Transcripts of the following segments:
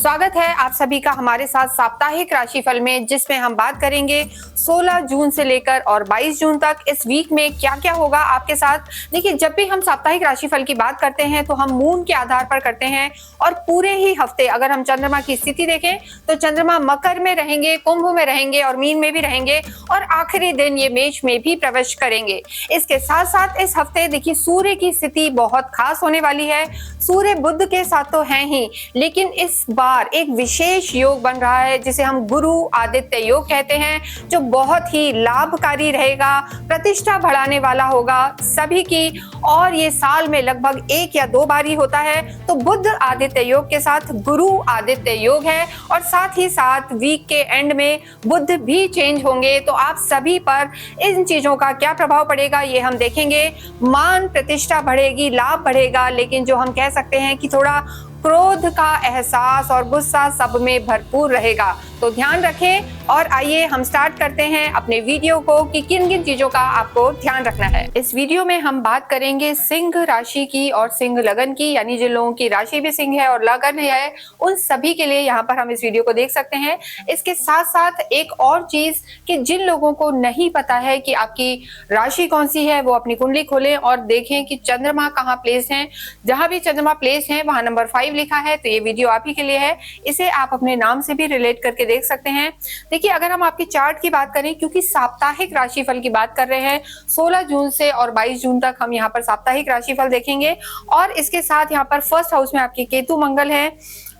स्वागत है आप सभी का हमारे साथ साप्ताहिक राशिफल में, जिसमें हम बात करेंगे 16 जून से लेकर और 22 जून तक इस वीक में क्या क्या होगा आपके साथ। देखिए, जब भी हम साप्ताहिक राशिफल की बात करते हैं तो हम मून के आधार पर करते हैं और पूरे ही हफ्ते अगर हम चंद्रमा की स्थिति देखें तो चंद्रमा मकर में रहेंगे, कुंभ में रहेंगे और मीन में भी रहेंगे और आखिरी दिन ये मेष में भी प्रवेश करेंगे। इसके साथ साथ इस हफ्ते देखिए सूर्य की स्थिति बहुत खास होने वाली है। सूर्य बुध के साथ तो है ही, लेकिन इस बार एक विशेष योग बन रहा है जिसे हम गुरु आदित्य योग कहते हैं, जो बहुत ही लाभकारी रहेगा, प्रतिष्ठा बढ़ाने वाला होगा सभी की। और ये साल में लगभग 1 या 2 बार ही होता है। तो बुध आदित्य योग के साथ गुरु आदित्य योग है और साथ ही साथ वीक के एंड में बुध भी चेंज होंगे। तो आप सभी पर इन चीजों का क्या प्रभाव पड़ेगा ये हम देखेंगे। मान प्रतिष्ठा बढ़ेगी, लाभ बढ़ेगा, लेकिन जो हम कह सकते हैं कि थोड़ा क्रोध का एहसास और गुस्सा सब में भरपूर रहेगा। तो ध्यान रखें और आइए हम स्टार्ट करते हैं अपने वीडियो को कि किन किन चीजों का आपको ध्यान रखना है। इस वीडियो में हम बात करेंगे सिंह राशि की और सिंह लगन की, यानी जिन लोगों की राशि भी सिंह है और लगन है उन सभी के लिए यहाँ पर हम इस वीडियो को देख सकते हैं। इसके साथ साथ एक और चीज कि जिन लोगों को नहीं पता है कि आपकी राशि कौन सी है, वो अपनी कुंडली खोलें और देखें कि चंद्रमा कहाँ प्लेस है। जहां भी चंद्रमा प्लेस है वहां नंबर 5 लिखा है, तो ये वीडियो आप ही के लिए है। इसे आप अपने नाम से भी रिलेट करके देख सकते हैं। देखिए, अगर हम आपके चार्ट की बात करें, क्योंकि साप्ताहिक राशिफल की बात कर रहे हैं, 16 जून से और 22 जून तक हम यहाँ पर साप्ताहिक राशिफल देखेंगे। और इसके साथ यहाँ पर फर्स्ट हाउस में आपके केतु मंगल है,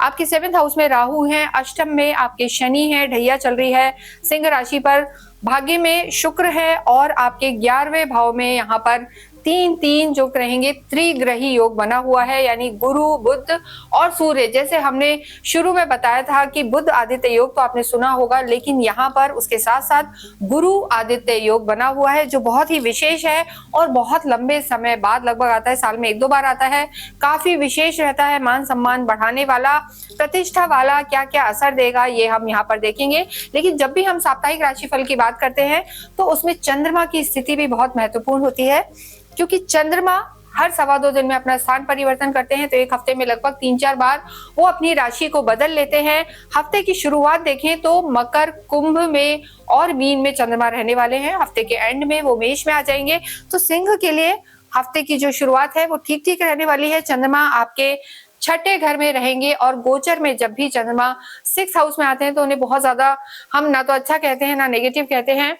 आपके 7th हाउस में राहु है, अष्टम में आपके शनि है, ढैया चल रही है सिंह राशि पर, भाग्य में शुक्र है और आपके 11वें भाव में यहाँ पर 3-3 जो रहेंगे त्रिग्रही योग बना हुआ है, यानी गुरु बुध और सूर्य। जैसे हमने शुरू में बताया था कि बुध आदित्य योग तो आपने सुना होगा, लेकिन यहाँ पर उसके साथ साथ गुरु आदित्य योग बना हुआ है जो बहुत ही विशेष है और बहुत लंबे समय बाद लगभग आता है, साल में 1-2 बार आता है। काफी विशेष रहता है, मान सम्मान बढ़ाने वाला, प्रतिष्ठा वाला। क्या क्या असर देगा ये हम यहाँ पर देखेंगे। लेकिन जब भी हम साप्ताहिक राशिफल की बात करते हैं तो उसमें चंद्रमा की स्थिति भी बहुत महत्वपूर्ण होती है, क्योंकि चंद्रमा हर 2.25 दिन में अपना स्थान परिवर्तन करते हैं। तो एक हफ्ते में लगभग 3-4 बार वो अपनी राशि को बदल लेते हैं। हफ्ते की शुरुआत देखें तो मकर, कुंभ में और मीन में चंद्रमा रहने वाले हैं। हफ्ते के एंड में वो मेष में आ जाएंगे। तो सिंह के लिए हफ्ते की जो शुरुआत है वो ठीक ठीक रहने वाली है। चंद्रमा आपके 6ठे घर में रहेंगे और गोचर में जब भी चंद्रमा 6th हाउस में आते हैं तो उन्हें बहुत ज्यादा हम ना तो अच्छा कहते हैं ना नेगेटिव कहते हैं।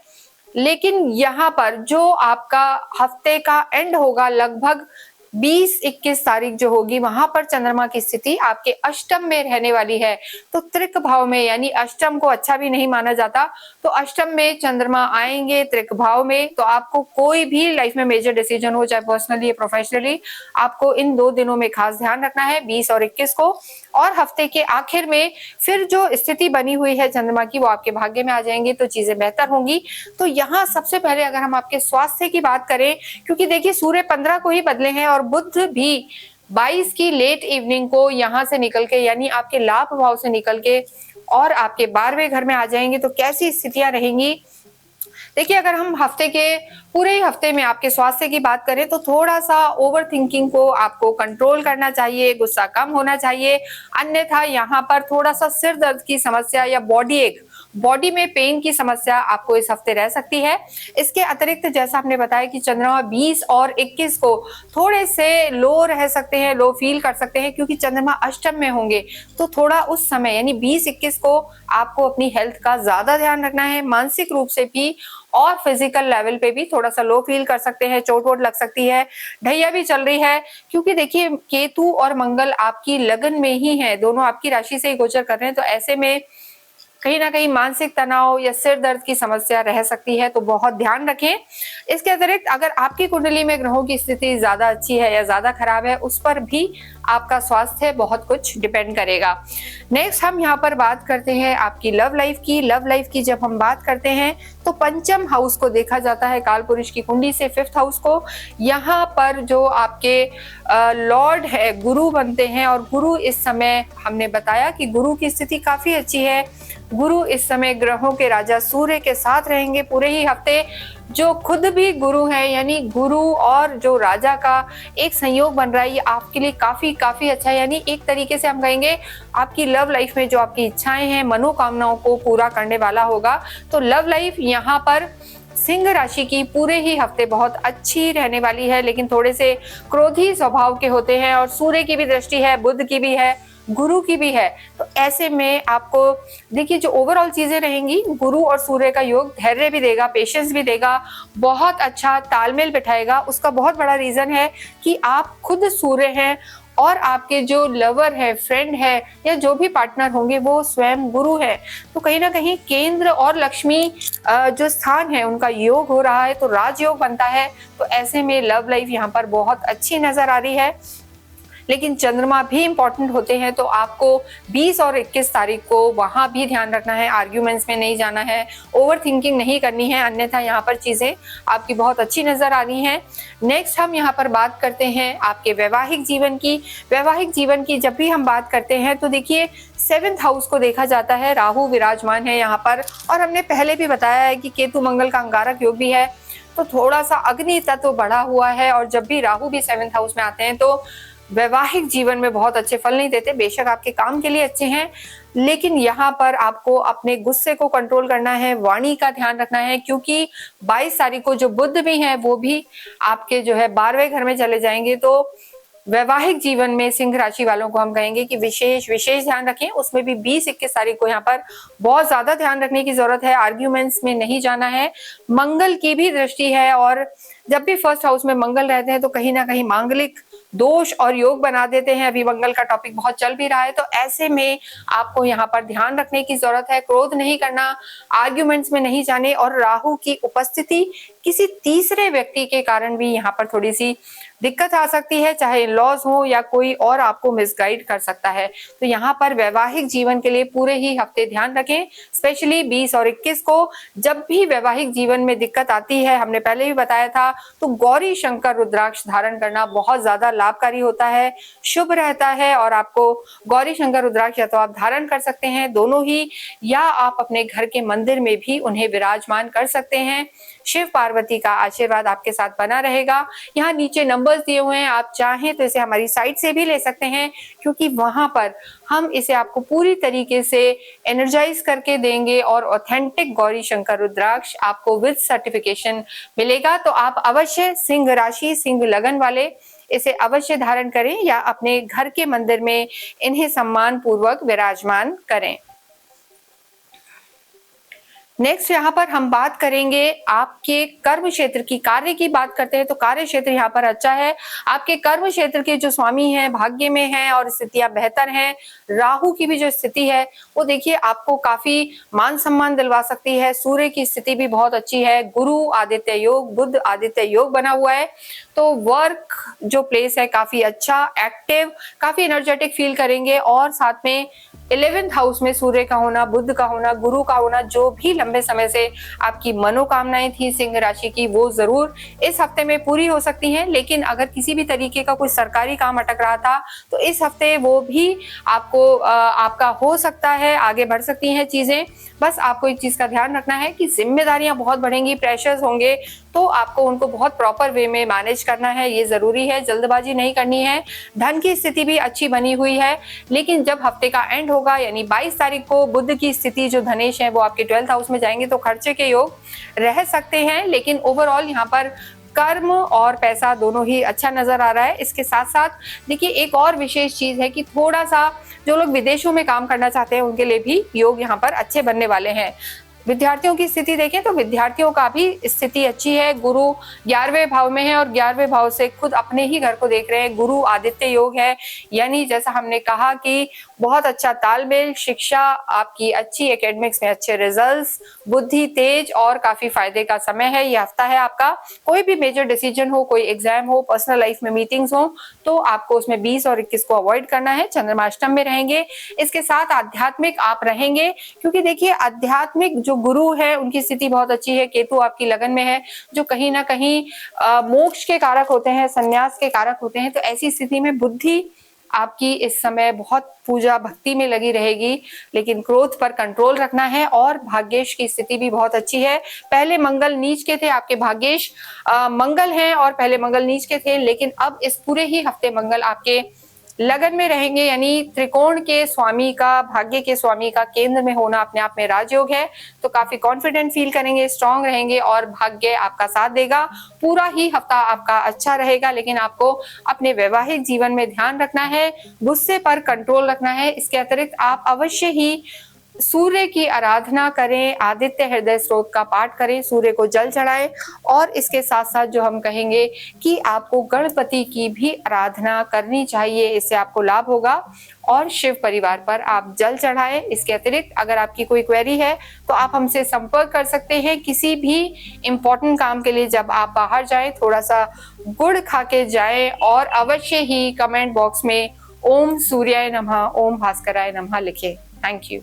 लेकिन यहाँ पर जो आपका हफ्ते का एंड होगा लगभग 20-21 तारीख जो होगी, वहां पर चंद्रमा की स्थिति आपके अष्टम में रहने वाली है। तो त्रिक भाव में, यानी अष्टम को अच्छा भी नहीं माना जाता, तो अष्टम में चंद्रमा आएंगे त्रिक भाव में। तो आपको कोई भी लाइफ में मेजर डिसीजन हो, चाहे पर्सनली या प्रोफेशनली, आपको इन 2 दिनों में खास ध्यान रखना है, 20 और 21 को। और हफ्ते के आखिर में फिर जो स्थिति बनी हुई है चंद्रमा की वो आपके भाग्य में आ जाएंगे, तो चीजें बेहतर होंगी। तो यहाँ सबसे पहले अगर हम आपके स्वास्थ्य की बात करें, क्योंकि देखिए सूर्य 15 को ही बदले हैं और बुध भी 22 की लेट इवनिंग को यहाँ से निकल के, यानी आपके लाभ भाव से निकल के और आपके 12वें घर में आ जाएंगे। तो कैसी स्थितियां रहेंगी। देखिए, अगर हम हफ्ते के पूरे हफ्ते में आपके स्वास्थ्य की बात करें तो थोड़ा सा ओवर थिंकिंग को आपको कंट्रोल करना चाहिए, गुस्सा कम होना चाहिए। अन्यथा यहाँ पर थोड़ा सा सिर दर्द की समस्या या बॉडी में पेन की समस्या आपको इस हफ्ते रह सकती है। इसके अतिरिक्त जैसा आपने बताया कि चंद्रमा 20 और 21 को थोड़े से लो रह सकते हैं, लो फील कर सकते हैं, क्योंकि चंद्रमा अष्टम में होंगे। तो थोड़ा उस समय यानी 20-21 को आपको अपनी हेल्थ का ज्यादा ध्यान रखना है, मानसिक रूप से भी और फिजिकल लेवल पे भी थोड़ा सा लो फील कर सकते हैं, चोट वोट लग सकती है। ढैया भी चल रही है, क्योंकि देखिए केतु और मंगल आपकी लगन में ही है, दोनों आपकी राशि से ही गोचर कर रहे हैं। तो ऐसे में कहीं ना कहीं मानसिक तनाव या सिर दर्द की समस्या रह सकती है, तो बहुत ध्यान रखें। इसके अतिरिक्त अगर आपकी कुंडली में ग्रहों की स्थिति ज्यादा अच्छी है या ज्यादा खराब है, उस पर भी आपका स्वास्थ्य बहुत कुछ डिपेंड करेगा। नेक्स्ट हम यहाँ पर बात करते हैं आपकी लव लाइफ की। लव लाइफ की जब हम बात करते हैं तो 5th हाउस को देखा जाता है काल पुरुष की कुंडली से, 5th हाउस को। यहाँ पर जो आपके लॉर्ड है गुरु बनते हैं और गुरु इस समय हमने बताया कि गुरु की स्थिति काफी अच्छी है। गुरु इस समय ग्रहों के राजा सूर्य के साथ रहेंगे पूरे ही हफ्ते, जो खुद भी गुरु है, यानी गुरु और जो राजा का एक संयोग बन रहा है, ये आपके लिए काफी काफी अच्छा है। यानी एक तरीके से हम कहेंगे आपकी लव लाइफ में जो आपकी इच्छाएं हैं, मनोकामनाओं को पूरा करने वाला होगा। तो लव लाइफ यहाँ पर सिंह राशि की पूरे ही हफ्ते बहुत अच्छी रहने वाली है, लेकिन थोड़े से क्रोधी स्वभाव के होते हैं और सूर्य की भी दृष्टि है, बुध की भी है, गुरु की भी है। तो ऐसे में आपको देखिए जो ओवरऑल चीजें रहेंगी, गुरु और सूर्य का योग धैर्य भी देगा, पेशेंस भी देगा, बहुत अच्छा तालमेल बिठाएगा। उसका बहुत बड़ा रीजन है कि आप खुद सूर्य हैं और आपके जो लवर है, फ्रेंड है या जो भी पार्टनर होंगे वो स्वयं गुरु है। तो कहीं ना कहीं केंद्र और लक्ष्मी जो स्थान है उनका योग हो रहा है, तो राजयोग बनता है। तो ऐसे में लव लाइफ यहाँ पर बहुत अच्छी नजर आ रही है। लेकिन चंद्रमा भी इंपॉर्टेंट होते हैं, तो आपको 20 और 21 तारीख को वहां भी ध्यान रखना है, आर्ग्यूमेंट्स में नहीं जाना है, ओवर थिंकिंग नहीं करनी है, अन्यथा यहाँ पर चीजें आपकी बहुत अच्छी नजर आ रही हैं। नेक्स्ट हम यहाँ पर बात करते हैं आपके वैवाहिक जीवन की। वैवाहिक जीवन की जब भी हम बात करते हैं तो देखिए 7th हाउस को देखा जाता है, राहु विराजमान है यहाँ पर, और हमने पहले भी बताया है कि केतु मंगल का अंगारक योग भी है, तो थोड़ा सा अग्नि तत्व बढ़ा हुआ है। और जब भी राहु भी 7th हाउस में आते हैं तो वैवाहिक जीवन में बहुत अच्छे फल नहीं देते। बेशक आपके काम के लिए अच्छे हैं, लेकिन यहाँ पर आपको अपने गुस्से को कंट्रोल करना है, वाणी का ध्यान रखना है, क्योंकि 22 तारीख को जो बुध भी है वो भी आपके जो है 12वें घर में चले जाएंगे। तो वैवाहिक जीवन में सिंह राशि वालों को हम कहेंगे कि विशेष ध्यान रखें। उसमें भी 20-21 तारीख को यहाँ पर बहुत ज्यादा ध्यान रखने की जरूरत है, आर्ग्यूमेंट्स में नहीं जाना है। मंगल की भी दृष्टि है, और जब भी 1st हाउस में मंगल रहते हैं तो कहीं ना कहीं मांगलिक दोष और योग बना देते हैं। अभी मंगल का टॉपिक बहुत चल भी रहा है, तो ऐसे में आपको यहाँ पर ध्यान रखने की जरूरत है, क्रोध नहीं करना, आर्ग्यूमेंट्स में नहीं जाने। और राहु की उपस्थिति किसी तीसरे व्यक्ति के कारण भी यहाँ पर थोड़ी सी दिक्कत आ सकती है, चाहे लॉज हो या कोई और आपको मिसगाइड कर सकता है। तो यहाँ पर वैवाहिक जीवन के लिए पूरे ही हफ्ते ध्यान रखें, स्पेशली 20 और 21 को। जब भी वैवाहिक जीवन में दिक्कत आती है, हमने पहले भी बताया था, तो गौरी शंकर रुद्राक्ष धारण करना बहुत ज्यादा लाभकारी होता है, शुभ रहता है। और आपको गौरी शंकर रुद्राक्ष या तो आप धारण कर सकते हैं, दोनों ही, या आप अपने घर के मंदिर में भी उन्हें विराजमान कर सकते हैं। शिव पार्वती का आशीर्वाद आपके साथ बना रहेगा। यहाँ नीचे नंबर्स दिए हुए हैं, आप चाहें तो इसे हमारी साइट से भी ले सकते हैं, क्योंकि वहां पर हम इसे आपको पूरी तरीके से एनर्जाइज करके देंगे और ऑथेंटिक गौरी शंकर रुद्राक्ष आपको विद सर्टिफिकेशन मिलेगा। तो आप अवश्य सिंह राशि, सिंह लगन वाले इसे अवश्य धारण करें या अपने घर के मंदिर में इन्हें सम्मान पूर्वक विराजमान करें। नेक्स्ट यहाँ पर हम बात करेंगे आपके कर्म क्षेत्र की। कार्य की बात करते हैं तो कार्य क्षेत्र यहाँ पर अच्छा है। आपके कर्म क्षेत्र के जो स्वामी हैं भाग्य में हैं और स्थितियां बेहतर हैं। राहु की भी जो स्थिति है वो देखिए आपको काफी मान सम्मान दिलवा सकती है। सूर्य की स्थिति भी बहुत अच्छी है, गुरु आदित्य योग, बुध आदित्य योग बना हुआ है। तो वर्क जो प्लेस है काफी अच्छा, एक्टिव, काफी एनर्जेटिक फील करेंगे। और साथ में 11th हाउस में सूर्य का होना, बुध का होना, गुरु का होना, जो भी लंबे समय से आपकी मनोकामनाएं थी सिंह राशि की, वो जरूर इस हफ्ते में पूरी हो सकती हैं। लेकिन अगर किसी भी तरीके का कोई सरकारी काम अटक रहा था तो इस हफ्ते वो भी आपको आपका हो सकता है, आगे बढ़ सकती हैं चीजें। बस आपको एक चीज का ध्यान रखना है कि जिम्मेदारियां बहुत बढ़ेंगी, प्रेशर्स होंगे, तो आपको उनको बहुत प्रॉपर वे में मैनेज करना है, ये जरूरी है, जल्दबाजी नहीं करनी है। धन की स्थिति भी अच्छी बनी हुई है, लेकिन जब हफ्ते का एंड होगा यानी 22 तारीख को बुध की स्थिति जो धनेश है वो आपके 12th हाउस में जाएंगे, तो खर्चे के योग रह सकते हैं। लेकिन ओवरऑल यहाँ पर कर्म और पैसा दोनों ही अच्छा नजर आ रहा है। इसके साथ साथ देखिए एक और विशेष चीज है कि थोड़ा सा जो लोग विदेशों में काम करना चाहते हैं उनके लिए भी योग यहाँ पर अच्छे बनने वाले हैं। विद्यार्थियों की स्थिति देखें तो विद्यार्थियों का भी स्थिति अच्छी है। गुरु 11वें भाव में है और 11वें भाव से खुद अपने ही घर को देख रहे हैं। गुरु आदित्य योग है, यानी जैसा हमने कहा कि बहुत अच्छा तालमेल, शिक्षा आपकी अच्छी, एकेडमिक्स में अच्छे रिजल्ट्स, बुद्धि तेज और काफी फायदे का समय है। ये हफ्ता है आपका। कोई भी मेजर डिसीजन हो, कोई एग्जाम हो, पर्सनल लाइफ में मीटिंग्स हो, तो आपको उसमें 20 और 21 को अवॉइड करना है। चंद्रमा अष्टम में रहेंगे। इसके साथ आध्यात्मिक आप रहेंगे, क्योंकि देखिए आध्यात्मिक जो गुरु है उनकी स्थिति बहुत अच्छी है। केतु आपकी लगन में है, जो कहीं ना कहीं मोक्ष के कारक होते हैं, संन्यास के कारक होते हैं। तो ऐसी स्थिति में बुद्धि आपकी इस समय बहुत पूजा भक्ति में लगी रहेगी, लेकिन क्रोध पर कंट्रोल रखना है। और भाग्येश की स्थिति भी बहुत अच्छी है। पहले मंगल नीच के थे, आपके भाग्येश मंगल हैं और पहले मंगल नीच के थे, लेकिन अब इस पूरे ही हफ्ते मंगल आपके लगन में रहेंगे, यानी त्रिकोण के स्वामी का, भाग्य के स्वामी का केंद्र में होना अपने आप में राजयोग है। तो काफी कॉन्फिडेंट फील करेंगे, स्ट्रांग रहेंगे और भाग्य आपका साथ देगा। पूरा ही हफ्ता आपका अच्छा रहेगा, लेकिन आपको अपने वैवाहिक जीवन में ध्यान रखना है, गुस्से पर कंट्रोल रखना है। इसके अतिरिक्त आप अवश्य ही सूर्य की आराधना करें, आदित्य हृदय स्त्रोत का पाठ करें, सूर्य को जल चढ़ाएं। और इसके साथ साथ जो हम कहेंगे कि आपको गणपति की भी आराधना करनी चाहिए, इससे आपको लाभ होगा। और शिव परिवार पर आप जल चढ़ाएं। इसके अतिरिक्त अगर आपकी कोई क्वेरी है तो आप हमसे संपर्क कर सकते हैं किसी भी इम्पोर्टेंट काम के लिए। जब आप बाहर जाएं, थोड़ा सा गुड़ खा के जाएं और अवश्य ही कमेंट बॉक्स में ओम सूर्याय नमः, ओम भास्कराय नमः लिखें। Thank you.